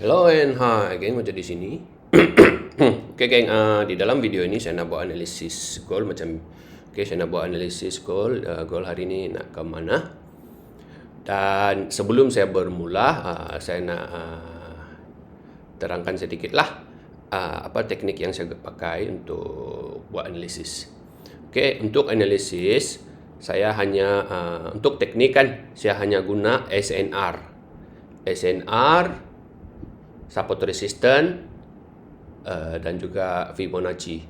Hello and hi, geng, macam di sini. Okay, geng, di dalam video ini saya nak buat analisis goal macam saya nak buat analisis goal hari ini nak ke mana. Dan sebelum saya bermula, saya nak terangkan sedikitlah apa teknik yang saya pakai untuk buat analisis. Okay, untuk analisis saya hanya untuk teknik kan saya hanya guna SNR, support resistance dan juga Fibonacci.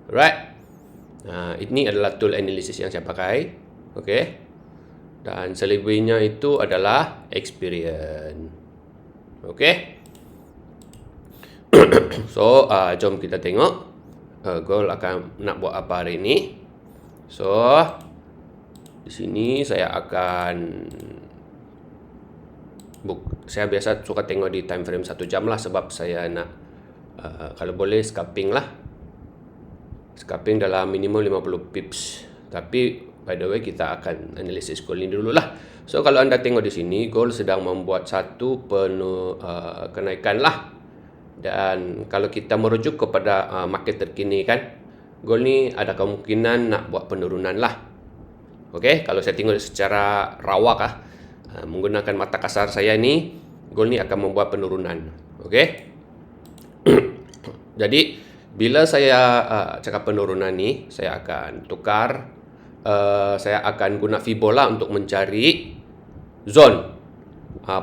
Right? Ini adalah tool analisis yang saya pakai. Okay. Dan selebihnya itu adalah experience. Okay. So, jom kita tengok goal akan nak buat apa hari ini. So, di sini saya akan saya biasa suka tengok di time frame 1 jam lah, sebab saya nak kalau boleh scalping lah, scalping dalam minimum 50 pips. Tapi by the way kita akan analisis gold ini dulu lah. So kalau anda tengok di sini, gold sedang membuat satu kenaikan lah. Dan kalau kita merujuk kepada market terkini kan, gold ni ada kemungkinan nak buat penurunan lah. Okay, kalau saya tengok secara rawak menggunakan mata kasar saya ni, gold ni akan membuat penurunan. Okey. Jadi bila saya cakap penurunan ni, saya akan tukar, saya akan guna Fibo lah untuk mencari zone,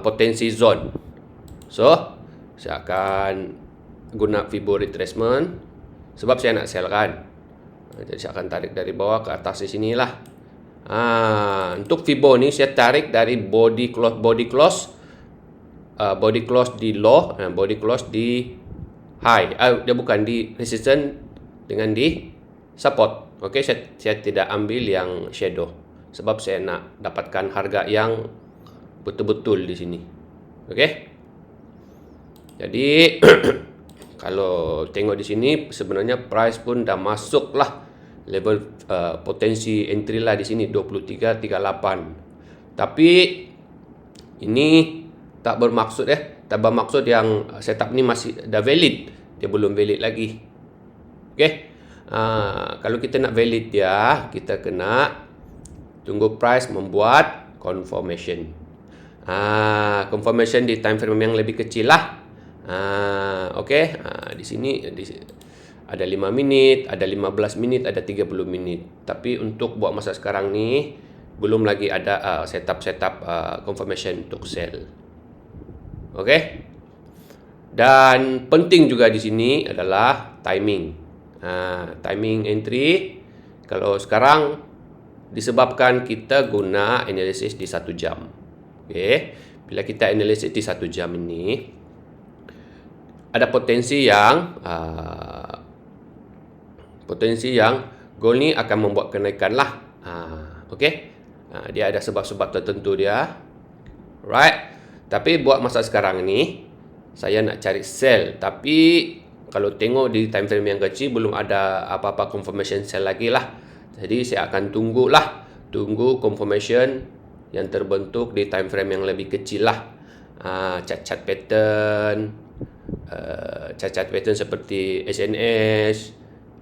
potensi zone. So saya akan guna Fibo retracement sebab saya nak sell kan. Jadi saya akan tarik dari bawah ke atas di sini lah. Untuk Fibo ni saya tarik dari body close di low, body close di high. Dia bukan di resistance dengan di support. Okey, saya tidak ambil yang shadow sebab saya nak dapatkan harga yang betul-betul di sini. Okey. Jadi kalau tengok di sini sebenarnya price pun dah masuk lah level potensi entry lah di sini 23.38. Tapi ini tak bermaksud yang setup ni masih dah valid. Dia belum valid lagi. Okey. Kalau kita nak valid dia, kita kena tunggu price membuat confirmation. Confirmation di time frame yang lebih kecil lah. Okey. Di sini ada 5 minit, ada 15 minit, ada 30 minit. Tapi untuk buat masa sekarang ni belum lagi ada setup confirmation untuk sell. Okey. Dan penting juga di sini adalah timing. Timing entry kalau sekarang disebabkan kita guna analisis di 1 jam. Okey. Bila kita analisis di 1 jam ini ada potensi yang gold ni akan membuat kenaikan lah. Okey. Dia ada sebab-sebab tertentu dia. Right. Tapi buat masa sekarang ni saya nak cari sell. Tapi kalau tengok di time frame yang kecil belum ada apa-apa confirmation sell lagi lah. Jadi saya akan tunggu confirmation yang terbentuk di time frame yang lebih kecil lah. Chart pattern, seperti SNS,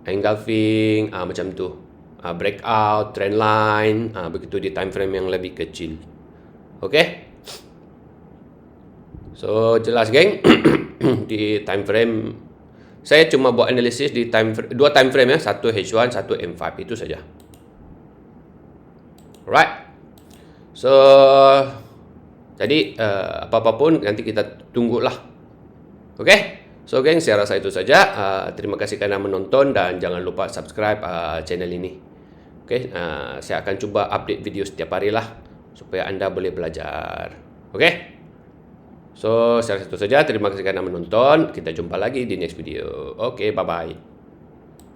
engulfing, macam tu, breakout, trend line, begitu di time frame yang lebih kecil. Okey. So jelas geng. Di time frame saya cuma buat analisis di dua time frame ya, satu H1, satu M5, itu saja. Right. So jadi apa-apa pun nanti kita tunggulah. Okey. So geng, saya rasa itu saja. Terima kasih kerana menonton dan jangan lupa subscribe channel ini. Okey, saya akan cuba update video setiap hari lah supaya anda boleh belajar. Okey. So saya rasa itu saja. Terima kasih kerana menonton. Kita jumpa lagi di next video. Okey, bye bye.